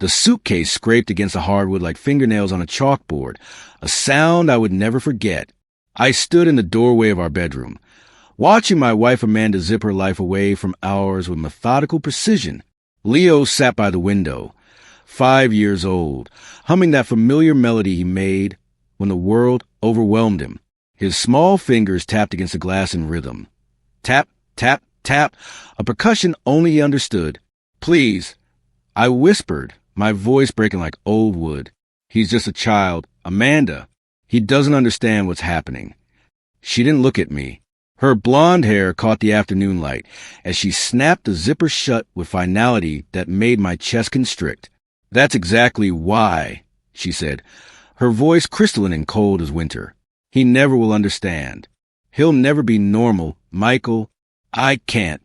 The suitcase scraped against the hardwood like fingernails on a chalkboard, a sound I would never forget. I stood in the doorway of our bedroom, watching my wife Amanda zip her life away from ours with methodical precision. Leo sat by the window, 5 years old, humming that familiar melody he made when the world overwhelmed him. His small fingers tapped against the glass in rhythm. Tap, tap, tap, a percussion only he understood. "Please," I whispered, my voice breaking like old wood. "He's just a child. Amanda. He doesn't understand what's happening." She didn't look at me. Her blonde hair caught the afternoon light as she snapped the zipper shut with finality that made my chest constrict. "That's exactly why," she said, her voice crystalline and cold as winter. "He never will understand. He'll never be normal, Michael. I can't."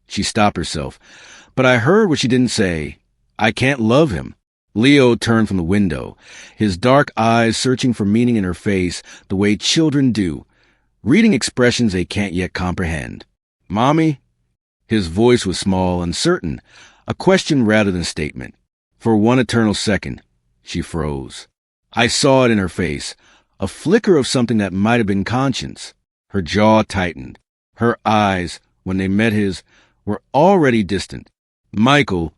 She stopped herself, but I heard what she didn't say. "I can't love him." Leo turned from the window, his dark eyes searching for meaning in her face the way children do, reading expressions they can't yet comprehend. "Mommy?" His voice was small, uncertain, a question rather than statement. For one eternal second, she froze. I saw it in her face, a flicker of something that might have been conscience. Her jaw tightened. Her eyes, when they met his, were already distant. "Michael,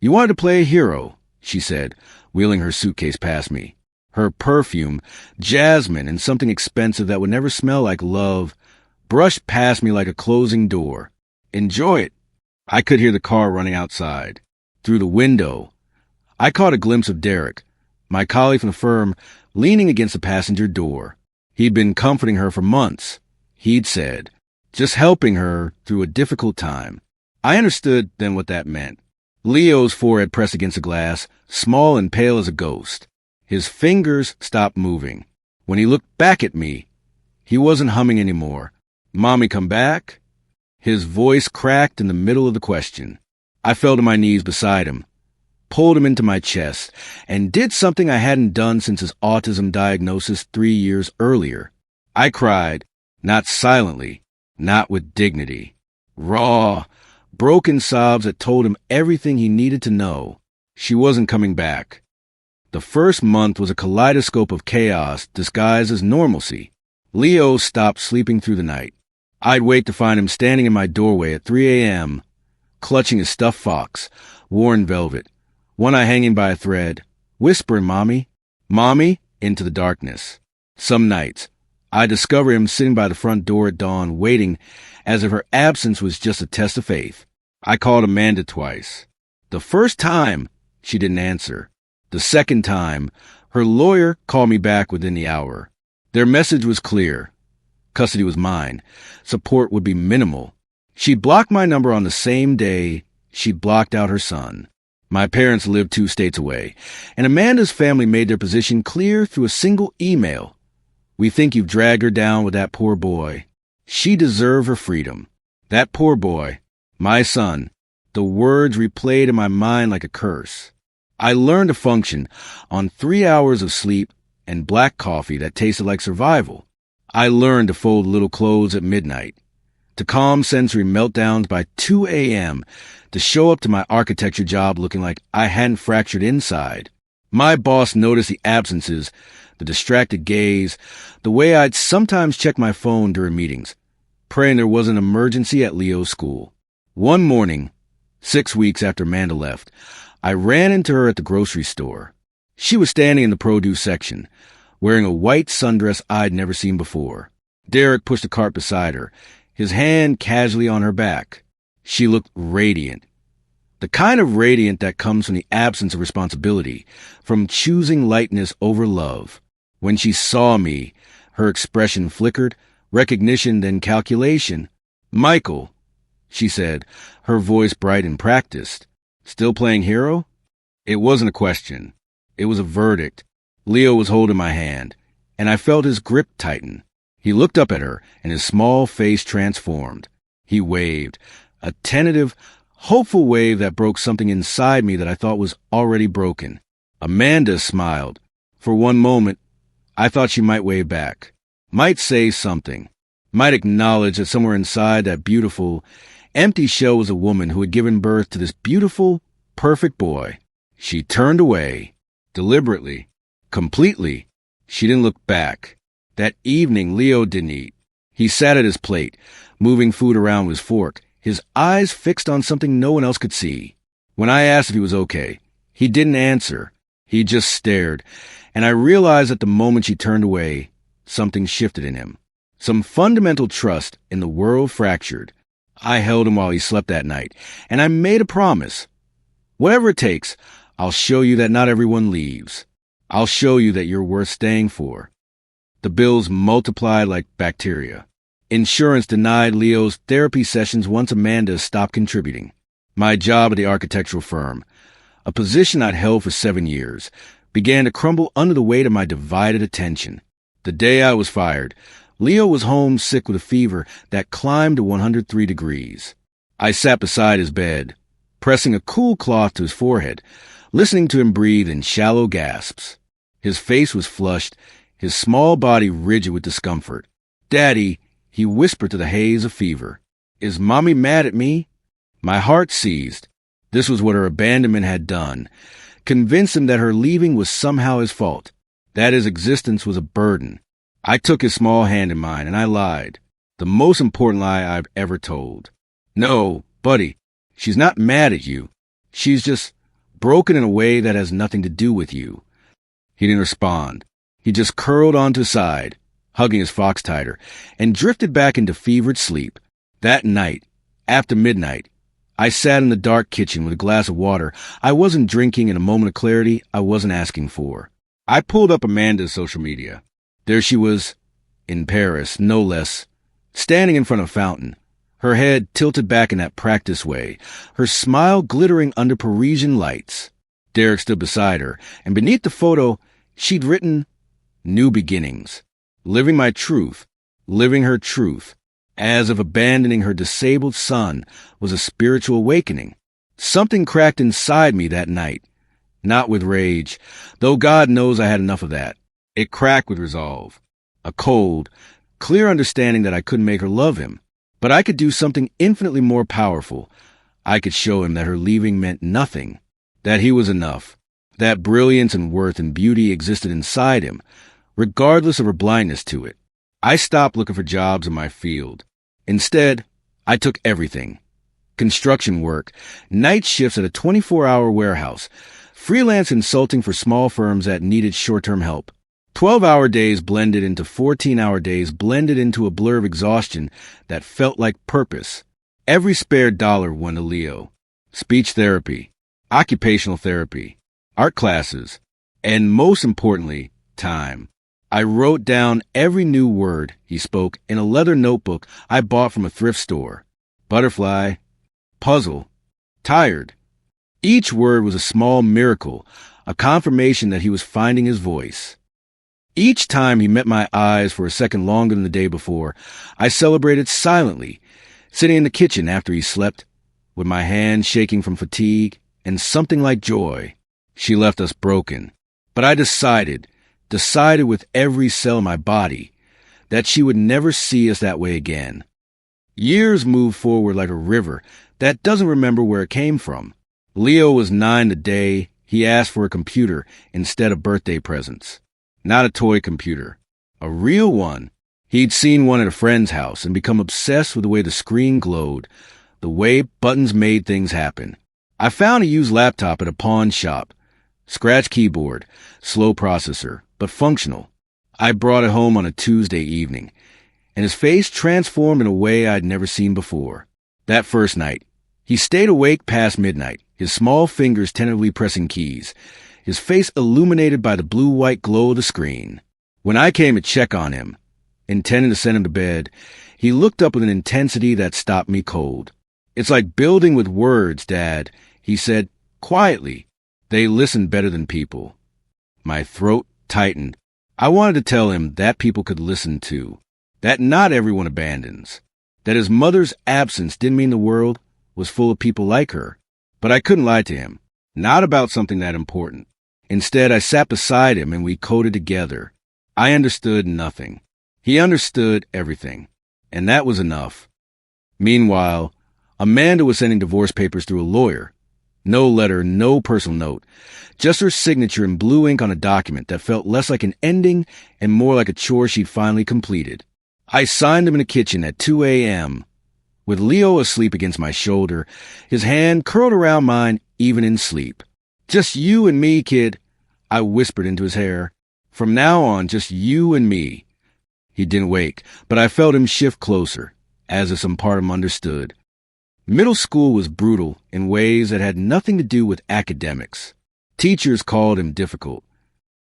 you wanted to play a hero," she said, wheeling her suitcase past me. Her perfume, jasmine and something expensive that would never smell like love, brushed past me like a closing door. "Enjoy it." I could hear the car running outside. Through the window, I caught a glimpse of Derek, my colleague from the firm, leaning against the passenger door. He'd been comforting her for months, he'd said, just helping her through a difficult time. I understood then what that meant. Leo's forehead pressed against the glass, small and pale as a ghost. His fingers stopped moving. When he looked back at me, he wasn't humming anymore. "Mommy come back?" His voice cracked in the middle of the question. I fell to my knees beside him, pulled him into my chest, and did something I hadn't done since his autism diagnosis 3 years earlier. I cried, not silently, not with dignity. Raw, broken sobs that told him everything he needed to know. She wasn't coming back. The first month was a kaleidoscope of chaos disguised as normalcy. Leo stopped sleeping through the night. I'd wait to find him standing in my doorway at 3 a.m., clutching his stuffed fox, worn velvet, one eye hanging by a thread, whispering, "Mommy, Mommy," into the darkness. Some nights, I discover him sitting by the front door at dawn, waiting as if her absence was just a test of faith. I called Amanda twice. The first time, she didn't answer. The second time, her lawyer called me back within the hour. Their message was clear. Custody was mine. Support would be minimal. She blocked my number on the same day she blocked out her son. My parents lived 2 states away, and Amanda's family made their position clear through a single email. "We think you've dragged her down with that poor boy. She deserved her freedom." That poor boy, my son, the words replayed in my mind like a curse. I learned to function on 3 hours of sleep and black coffee that tasted like survival. I learned to fold little clothes at midnight, to calm sensory meltdowns by 2 a.m., to show up to my architecture job looking like I hadn't fractured inside. My boss noticed the absences, the distracted gaze, the way I'd sometimes check my phone during meetings, praying there wasn't an emergency at Leo's school. One morning, 6 weeks after Amanda left, I ran into her at the grocery store. She was standing in the produce section, wearing a white sundress I'd never seen before. Derek pushed the cart beside her, his hand casually on her back. She looked radiant. The kind of radiant that comes from the absence of responsibility, from choosing lightness over love. When she saw me, her expression flickered, recognition then calculation. "Michael," she said, her voice bright and practiced. "Still playing hero?" It wasn't a question. It was a verdict. Leo was holding my hand, and I felt his grip tighten. He looked up at her, and his small face transformed. He waved, a tentative, hopeful wave that broke something inside me that I thought was already broken. Amanda smiled. For one moment, I thought she might wave back, might say something, might acknowledge that somewhere inside that beautiful, empty shell was a woman who had given birth to this beautiful, perfect boy. She turned away, deliberately, completely. She didn't look back. That evening, Leo didn't eat. He sat at his plate, moving food around with his fork, his eyes fixed on something no one else could see. When I asked if he was okay, he didn't answer. He just stared, and I realized at the moment she turned away, something shifted in him. Some fundamental trust in the world fractured. I held him while he slept that night, and I made a promise. Whatever it takes, I'll show you that not everyone leaves. I'll show you that you're worth staying for. The bills multiplied like bacteria. Insurance denied Leo's therapy sessions once Amanda stopped contributing. My job at the architectural firm, a position I'd held for 7 years, began to crumble under the weight of my divided attention. The day I was fired, Leo was home sick with a fever that climbed to 103 degrees. I sat beside his bed, pressing a cool cloth to his forehead, listening to him breathe in shallow gasps. His face was flushed, his small body rigid with discomfort. "Daddy," he whispered to the haze of fever. "Is Mommy mad at me?" My heart seized. This was what her abandonment had done. Convinced him that her leaving was somehow his fault, that his existence was a burden. I took his small hand in mine, and I lied. The most important lie I've ever told. "No, buddy, she's not mad at you. She's just broken in a way that has nothing to do with you." He didn't respond. He just curled onto his side, hugging his fox tighter, and drifted back into fevered sleep. That night, after midnight, I sat in the dark kitchen with a glass of water I wasn't drinking and a moment of clarity I wasn't asking for. I pulled up Amanda's social media. There she was, in Paris, no less, standing in front of a fountain, her head tilted back in that practiced way, her smile glittering under Parisian lights. Derek stood beside her, and beneath the photo, she'd written, "New beginnings. Living my truth, living her truth," as if abandoning her disabled son was a spiritual awakening. Something cracked inside me that night. Not with rage, though God knows I had enough of that. It cracked with resolve. A cold, clear understanding that I couldn't make her love him, but I could do something infinitely more powerful. I could show him that her leaving meant nothing, that he was enough, that brilliance and worth and beauty existed inside him, regardless of her blindness to it. I stopped looking for jobs in my field. Instead, I took everything. Construction work, night shifts at a 24-hour warehouse, freelance consulting for small firms that needed short-term help. 12-hour days blended into 14-hour days, blended into a blur of exhaustion that felt like purpose. Every spare dollar went to Leo. Speech therapy, occupational therapy, art classes, and most importantly, time. I wrote down every new word he spoke in a leather notebook I bought from a thrift store. Butterfly, puzzle, tired. Each word was a small miracle, a confirmation that he was finding his voice. Each time he met my eyes for a second longer than the day before, I celebrated silently, sitting in the kitchen after he slept, with my hands shaking from fatigue and something like joy. She left us broken, but I decided with every cell in my body, that she would never see us that way again. Years moved forward like a river that doesn't remember where it came from. Leo was 9 the day he asked for a computer instead of birthday presents. Not a toy computer, a real one. He'd seen one at a friend's house and become obsessed with the way the screen glowed, the way buttons made things happen. I found a used laptop at a pawn shop. Scratch keyboard, slow processor, but functional. I brought it home on a Tuesday evening, and his face transformed in a way I'd never seen before. That first night, he stayed awake past midnight, his small fingers tentatively pressing keys, his face illuminated by the blue-white glow of the screen. When I came to check on him, intending to send him to bed, he looked up with an intensity that stopped me cold. "It's like building with words, Dad," he said, quietly. "They listen better than people." My throat tightened. I wanted to tell him that people could listen too, that not everyone abandons, that his mother's absence didn't mean the world was full of people like her. But I couldn't lie to him, not about something that important. Instead, I sat beside him and we coded together. I understood nothing. He understood everything, and that was enough. Meanwhile, Amanda was sending divorce papers through a lawyer. No letter, no personal note. Just her signature in blue ink on a document that felt less like an ending and more like a chore she'd finally completed. I signed him in the kitchen at 2 a.m., with Leo asleep against my shoulder, his hand curled around mine even in sleep. "Just you and me, kid," I whispered into his hair. "From now on, just you and me." He didn't wake, but I felt him shift closer, as if some part of him understood. Middle school was brutal in ways that had nothing to do with academics. Teachers called him difficult.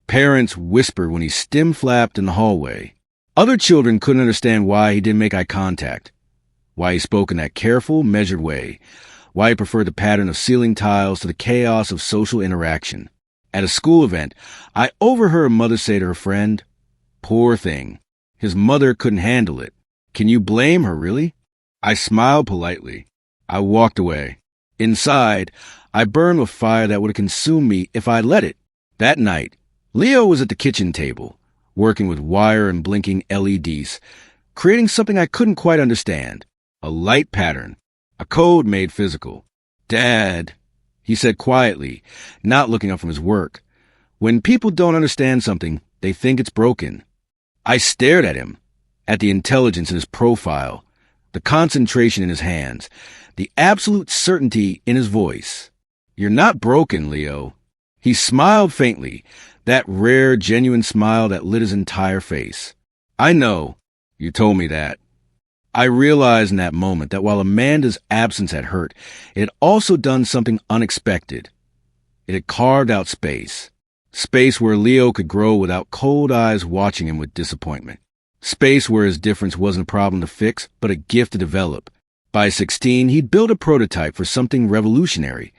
Parents whispered when he stim-flapped in the hallway. Other children couldn't understand why he didn't make eye contact, why he spoke in that careful, measured way, why he preferred the pattern of ceiling tiles to the chaos of social interaction. At a school event, I overheard a mother say to her friend, "Poor thing. His mother couldn't handle it. Can you blame her, really?" I smiled politely. I walked away. Inside, I burned with fire that would have consumed me if I'd let it. That night, Leo was at the kitchen table, working with wire and blinking LEDs, creating something I couldn't quite understand. A light pattern, a code made physical. "Dad," he said quietly, not looking up from his work. When people don't understand something, they think it's broken. I stared at him, at the intelligence in his profile, the concentration in his hands, the absolute certainty in his voice. "You're not broken, Leo." He smiled faintly, that rare, genuine smile that lit his entire face. "I know. You told me that." I realized in that moment that while Amanda's absence had hurt, it had also done something unexpected. It had carved out space. Space where Leo could grow without cold eyes watching him with disappointment. Space where his difference wasn't a problem to fix, but a gift to develop. By 16, he'd built a prototype for something revolutionary,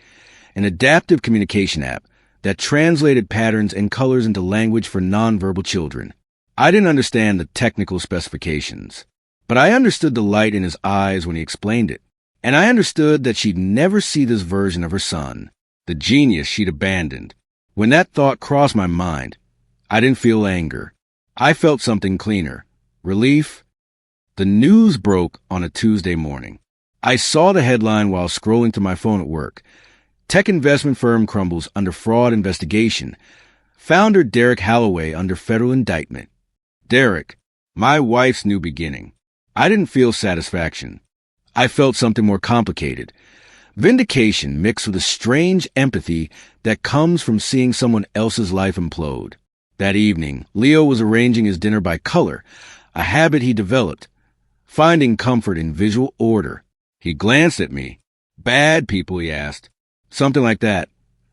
an adaptive communication app that translated patterns and colors into language for nonverbal children. I didn't understand the technical specifications, but I understood the light in his eyes when he explained it. And I understood that she'd never see this version of her son, the genius she'd abandoned. When that thought crossed my mind, I didn't feel anger. I felt something cleaner. Relief. The news broke on a Tuesday morning. I saw the headline while scrolling through my phone at work. Tech investment firm crumbles under fraud investigation. Founder Derek Holloway under federal indictment. Derek, my wife's new beginning. I didn't feel satisfaction. I felt something more complicated. Vindication mixed with a strange empathy that comes from seeing someone else's life implode. That evening, Leo was arranging his dinner by color, a habit he developed, finding comfort in visual order. He glanced at me. "Bad people?" he asked. "Something like that,"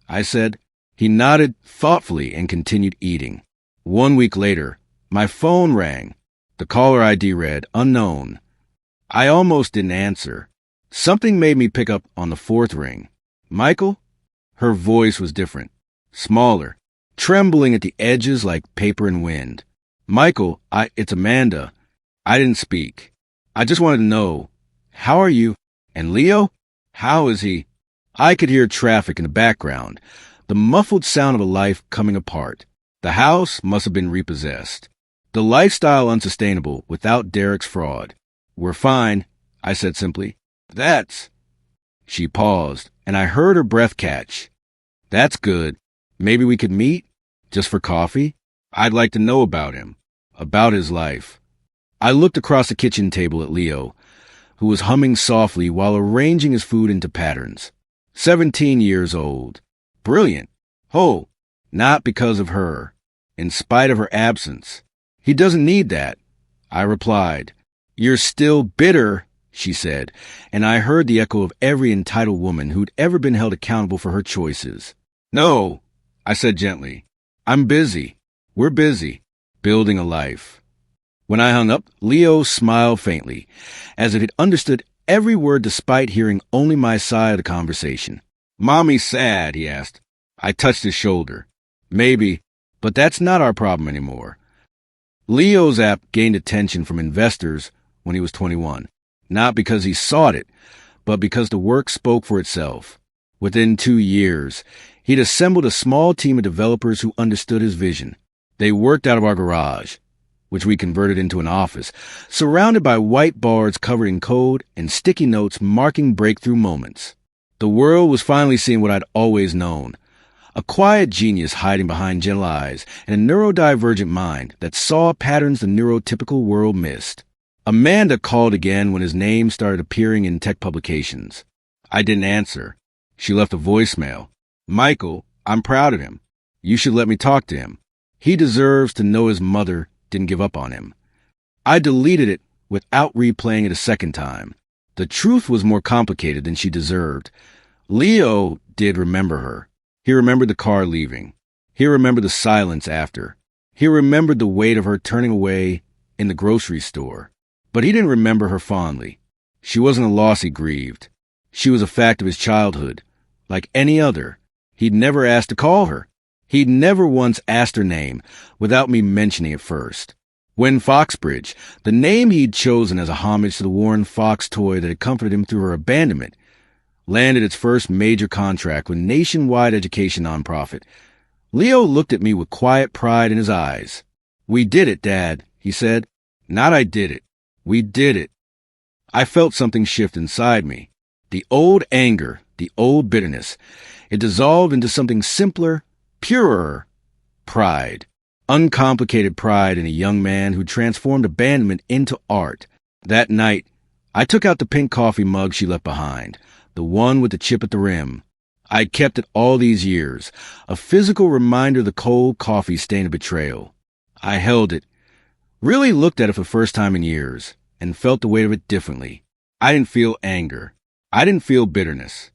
I said. He nodded thoughtfully and continued eating. 1 week later, my phone rang. The caller ID read, "Unknown." I almost didn't answer. Something made me pick up on the fourth ring. "Michael?" Her voice was different, smaller, trembling at the edges like paper and wind. "Michael, it's Amanda." I didn't speak. I just wanted to know, "How are you? And Leo? How is he?" I could hear traffic in the background, the muffled sound of a life coming apart. The house must have been repossessed. The lifestyle unsustainable without Derek's fraud. "We're fine," I said simply. "That's..." She paused, and I heard her breath catch. "That's good. Maybe we could meet? Just for coffee? I'd like to know about him. About his life." I looked across the kitchen table at Leo, who was humming softly while arranging his food into patterns. 17 years old. Brilliant. Oh, not because of her. In spite of her absence. "He doesn't need that," I replied. "You're still bitter," she said, and I heard the echo of every entitled woman who'd ever been held accountable for her choices. "No," I said gently. "I'm busy. We're busy. Building a life." When I hung up, Leo smiled faintly, as if he'd understood every word despite hearing only my side of the conversation. "Mommy's sad?" he asked. I touched his shoulder. "Maybe, but that's not our problem anymore." Leo's app gained attention from investors when he was 21, not because he sought it, but because the work spoke for itself. Within 2 years, he'd assembled a small team of developers who understood his vision. They worked out of our garage, which we converted into an office, surrounded by whiteboards covered in code and sticky notes marking breakthrough moments. The world was finally seeing what I'd always known. A quiet genius hiding behind gentle eyes and a neurodivergent mind that saw patterns the neurotypical world missed. Amanda called again when his name started appearing in tech publications. I didn't answer. She left a voicemail. "Michael, I'm proud of him. You should let me talk to him. He deserves to know his mother didn't give up on him." I deleted it without replaying it a second time. The truth was more complicated than she deserved. Leo did remember her. He remembered the car leaving. He remembered the silence after. He remembered the weight of her turning away in the grocery store. But he didn't remember her fondly. She wasn't a loss he grieved. She was a fact of his childhood. Like any other, he'd never asked to call her. He'd never once asked her name without me mentioning it first. When Foxbridge, the name he'd chosen as a homage to the Warren Fox toy that had comforted him through her abandonment, landed its first major contract with a nationwide education nonprofit, Leo looked at me with quiet pride in his eyes. "We did it, Dad," he said. "Not I did it. We did it." I felt something shift inside me. The old anger, the old bitterness. It dissolved into something simpler, purer pride. Uncomplicated pride in a young man who transformed abandonment into art. That night, I took out the pink coffee mug she left behind, the one with the chip at the rim. I'd kept it all these years, a physical reminder of the cold coffee stain of betrayal. I held it, really looked at it for the first time in years, and felt the weight of it differently. I didn't feel anger. I didn't feel bitterness.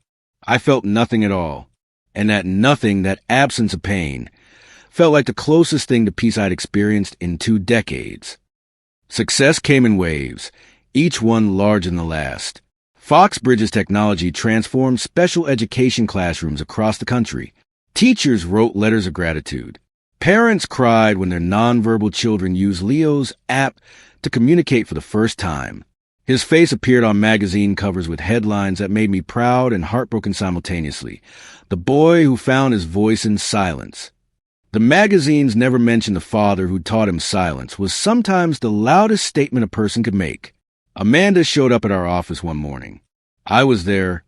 I felt nothing at all. And that nothing, that absence of pain, felt like the closest thing to peace I'd experienced in 2 decades. Success came in waves, each one larger than the last. Foxbridge's technology transformed special education classrooms across the country. Teachers wrote letters of gratitude. Parents cried when their nonverbal children used Leo's app to communicate for the first time. His face appeared on magazine covers with headlines that made me proud and heartbroken simultaneously. The boy who found his voice in silence. The magazines never mentioned the father who taught him silence was sometimes the loudest statement a person could make. Amanda showed up at our office one morning. I was there.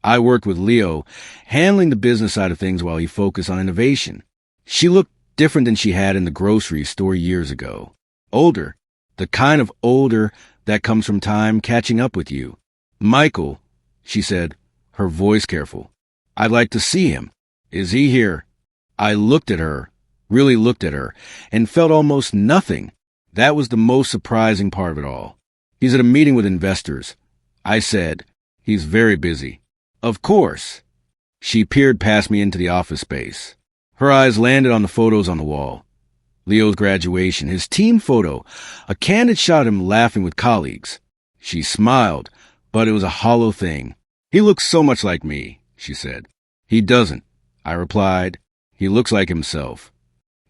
I worked with Leo, handling the business side of things while he focused on innovation. She looked different than she had in the grocery store years ago. Older. The kind of older that comes from time catching up with you. "Michael," she said, her voice careful. "I'd like to see him. Is he here?" I looked at her, really looked at her, and felt almost nothing. That was the most surprising part of it all. "He's at a meeting with investors." I said, "He's very busy." "Of course." She peered past me into the office space. Her eyes landed on the photos on the wall. Leo's graduation, his team photo, a candid shot of him laughing with colleagues. She smiled, but it was a hollow thing. "He looks so much like me," she said. "He doesn't," I replied. "He looks like himself."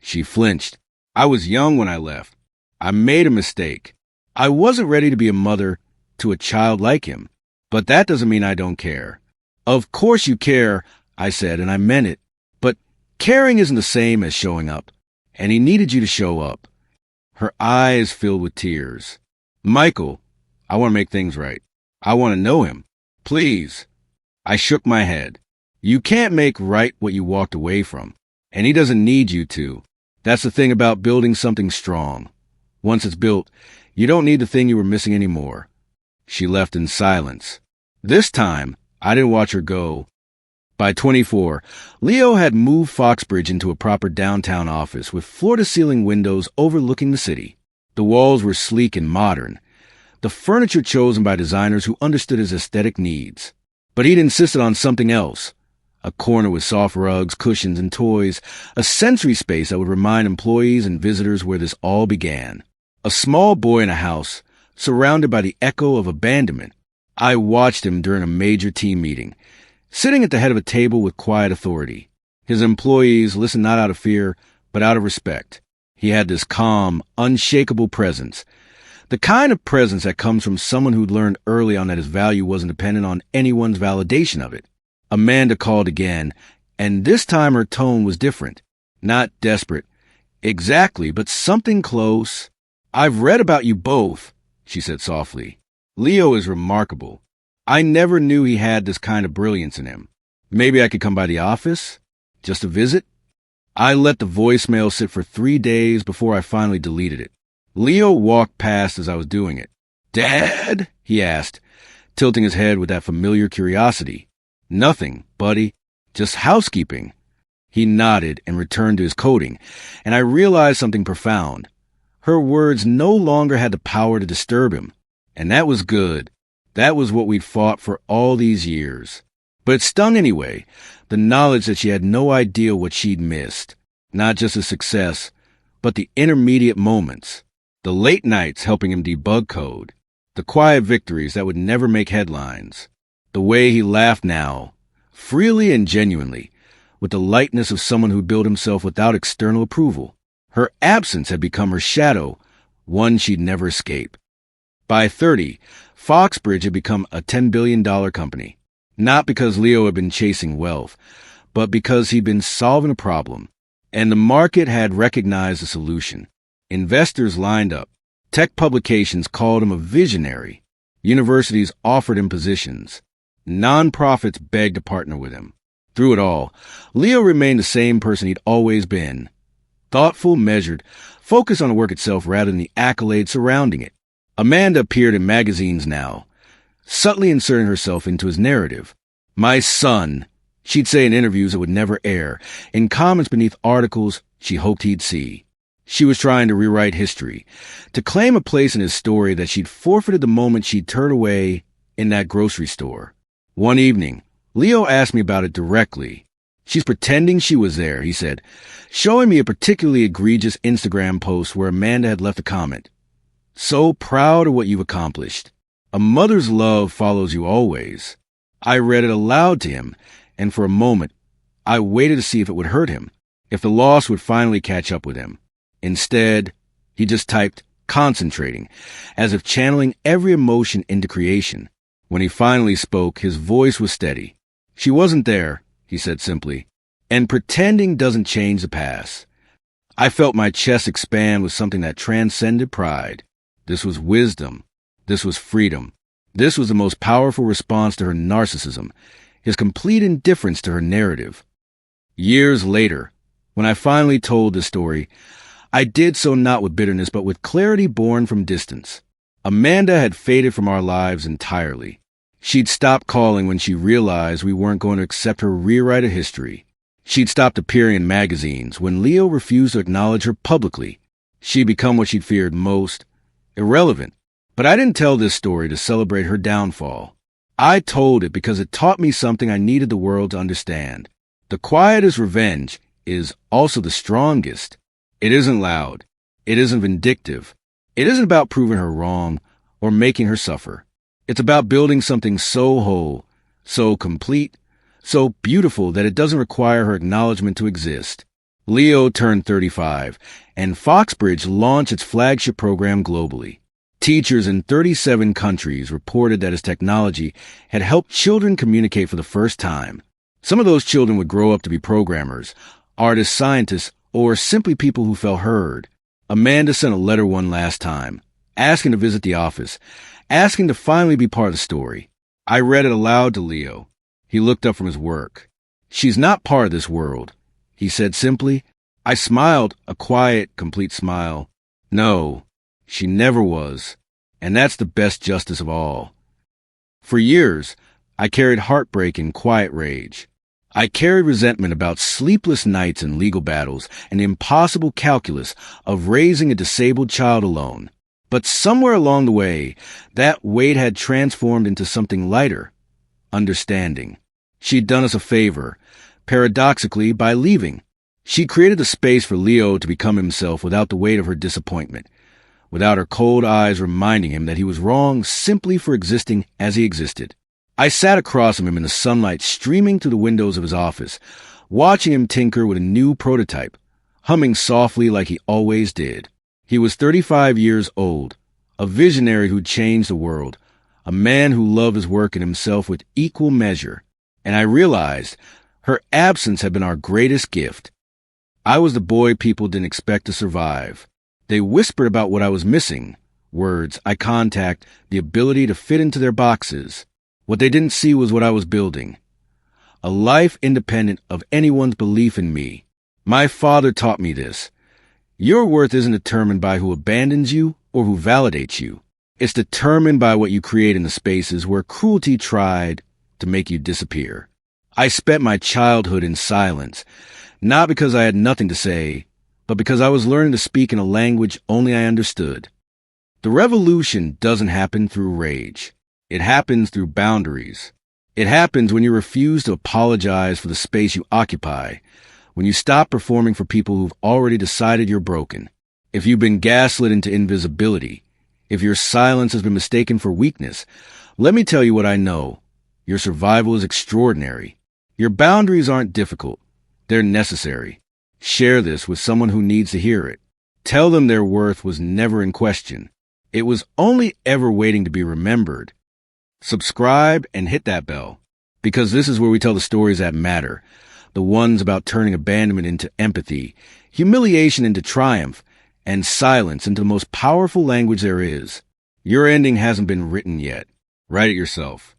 She flinched. "I was young when I left. I made a mistake. I wasn't ready to be a mother to a child like him. But that doesn't mean I don't care." "Of course you care," I said, and I meant it. "But caring isn't the same as showing up. And he needed you to show up." Her eyes filled with tears. "Michael, I want to make things right. I want to know him. Please." I shook my head. "You can't make right what you walked away from. And he doesn't need you to. That's the thing about building something strong. Once it's built, you don't need the thing you were missing anymore." She left in silence. This time, I didn't watch her go. By 24, Leo had moved Foxbridge into a proper downtown office with floor-to-ceiling windows overlooking the city. The walls were sleek and modern. The furniture chosen by designers who understood his aesthetic needs. But he'd insisted on something else. A corner with soft rugs, cushions, and toys. A sensory space that would remind employees and visitors where this all began. A small boy in a house, surrounded by the echo of abandonment. I watched him during a major team meeting, sitting at the head of a table with quiet authority. His employees listened not out of fear, but out of respect. He had this calm, unshakable presence. The kind of presence that comes from someone who'd learned early on that his value wasn't dependent on anyone's validation of it. Amanda called again, and this time her tone was different. Not desperate. Exactly, but something close. "I've read about you both," she said softly. "Leo is remarkable. I never knew he had this kind of brilliance in him. Maybe I could come by the office? Just a visit? I let the voicemail sit for 3 days before I finally deleted it. Leo walked past as I was doing it. "Dad?" he asked, tilting his head with that familiar curiosity. "Nothing, buddy. Just housekeeping." He nodded and returned to his coding, and I realized something profound. Her words no longer had the power to disturb him, and that was good. That was what we'd fought for all these years. But it stung anyway, the knowledge that she had no idea what she'd missed. Not just his success, but the intermediate moments. The late nights helping him debug code. The quiet victories that would never make headlines. The way he laughed now, freely and genuinely, with the lightness of someone who built himself without external approval. Her absence had become her shadow, one she'd never escape. By 30, Foxbridge had become a $10 billion company. Not because Leo had been chasing wealth, but because he'd been solving a problem. And the market had recognized the solution. Investors lined up. Tech publications called him a visionary. Universities offered him positions. Nonprofits begged to partner with him. Through it all, Leo remained the same person he'd always been. Thoughtful, measured, focused on the work itself rather than the accolades surrounding it. Amanda appeared in magazines now, subtly inserting herself into his narrative. "My son," she'd say in interviews that would never air, in comments beneath articles she hoped he'd see. She was trying to rewrite history, to claim a place in his story that she'd forfeited the moment she'd turned away in that grocery store. One evening, Leo asked me about it directly. "She's pretending she was there," he said, showing me a particularly egregious Instagram post where Amanda had left a comment. "So proud of what you've accomplished. A mother's love follows you always." I read it aloud to him, and for a moment, I waited to see if it would hurt him, if the loss would finally catch up with him. Instead, he just typed, "concentrating," as if channeling every emotion into creation. When he finally spoke, his voice was steady. "She wasn't there," he said simply, "and pretending doesn't change the past." I felt my chest expand with something that transcended pride. This was wisdom. This was freedom. This was the most powerful response to her narcissism, his complete indifference to her narrative. Years later, when I finally told this story, I did so not with bitterness, but with clarity born from distance. Amanda had faded from our lives entirely. She'd stopped calling when she realized we weren't going to accept her rewrite of history. She'd stopped appearing in magazines when Leo refused to acknowledge her publicly. She'd become what she'd feared most, irrelevant. But I didn't tell this story to celebrate her downfall. I told it because it taught me something I needed the world to understand. The quietest revenge is also the strongest. It isn't loud. It isn't vindictive. It isn't about proving her wrong or making her suffer. It's about building something so whole, so complete, so beautiful that it doesn't require her acknowledgement to exist. Leo turned 35, and Foxbridge launched its flagship program globally. Teachers in 37 countries reported that his technology had helped children communicate for the first time. Some of those children would grow up to be programmers, artists, scientists, or simply people who felt heard. Amanda sent a letter one last time, asking to visit the office, asking to finally be part of the story. I read it aloud to Leo. He looked up from his work. "She's not part of this world," he said simply. I smiled, a quiet, complete smile. "No, she never was, and that's the best justice of all." For years, I carried heartbreak and quiet rage. I carried resentment about sleepless nights and legal battles and the impossible calculus of raising a disabled child alone. But somewhere along the way, that weight had transformed into something lighter, understanding. She'd done us a favor, paradoxically, by leaving. She created a space for Leo to become himself without the weight of her disappointment, without her cold eyes reminding him that he was wrong simply for existing as he existed. I sat across from him in the sunlight streaming through the windows of his office, watching him tinker with a new prototype, humming softly like he always did. He was 35 years old, a visionary who'd changed the world, a man who loved his work and himself with equal measure. And I realized her absence had been our greatest gift. I was the boy people didn't expect to survive. They whispered about what I was missing, words, eye contact, the ability to fit into their boxes. What they didn't see was what I was building. A life independent of anyone's belief in me. My father taught me this. Your worth isn't determined by who abandons you or who validates you. It's determined by what you create in the spaces where cruelty tried to make you disappear. I spent my childhood in silence, not because I had nothing to say, but because I was learning to speak in a language only I understood. The revolution doesn't happen through rage. It happens through boundaries. It happens when you refuse to apologize for the space you occupy, when you stop performing for people who've already decided you're broken. If you've been gaslit into invisibility, if your silence has been mistaken for weakness, let me tell you what I know. Your survival is extraordinary. Your boundaries aren't difficult. They're necessary. Share this with someone who needs to hear it. Tell them their worth was never in question. It was only ever waiting to be remembered. Subscribe and hit that bell, because this is where we tell the stories that matter, the ones about turning abandonment into empathy, humiliation into triumph, and silence into the most powerful language there is. Your ending hasn't been written yet. Write it yourself.